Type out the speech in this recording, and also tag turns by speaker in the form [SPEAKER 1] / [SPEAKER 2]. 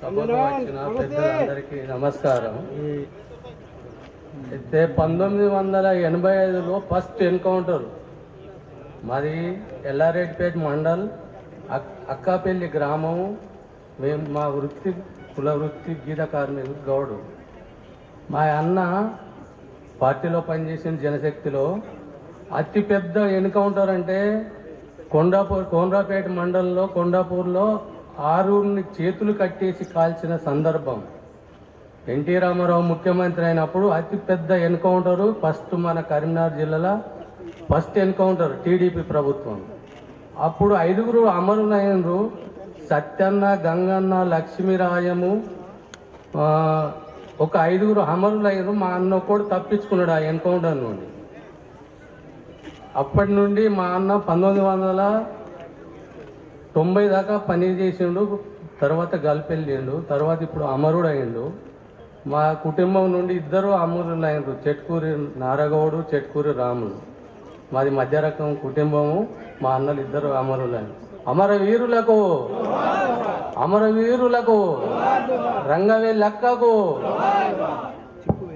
[SPEAKER 1] సభకు వచ్చిన పెద్దలందరికీ నమస్కారం. అయితే 1985లో ఫస్ట్ ఎన్కౌంటర్ మాది ఎల్లారెడ్డిపేట మండల్ అక్కాపల్లి గ్రామం. మేము మా కుల వృత్తి గీత కార్మికుడు గౌడు. మా అన్న పార్టీలో పనిచేసిన జనశక్తిలో అతిపెద్ద ఎన్కౌంటర్ అంటే కోనరాపేట మండలంలో కొండాపూర్లో 6 చేతులు కట్టేసి కాల్చిన సందర్భం. ఎన్టీ రామారావు ముఖ్యమంత్రి అయినప్పుడు అతిపెద్ద ఎన్కౌంటరు ఫస్ట్ మన కరీంనగర్ జిల్లాలో ఫస్ట్ ఎన్కౌంటర్ టీడీపీ ప్రభుత్వం. అప్పుడు 5 అమరులైనరు. సత్యన్న, గంగన్న, లక్ష్మీరాయము, ఒక 5 అమరులైనరు. మా అన్న కూడా తప్పించుకున్నాడు ఆ ఎన్కౌంటర్ నుండి. అప్పటి నుండి మా అన్న 1990 దాకా పని చేసిండు. తర్వాత గల్పెళ్ళిండు. తర్వాత ఇప్పుడు అమరుడు అయిండు. మా కుటుంబం నుండి 2 అమరులు అయినరు. చెట్కూరి నారగౌడు, చెట్కూరి రాములు. మాది మధ్య రకం కుటుంబము. మా అన్నలు 2 అమరులైన. అమరవీరులకు, అమరవీరులకు, రంగవెల్లక్కకు.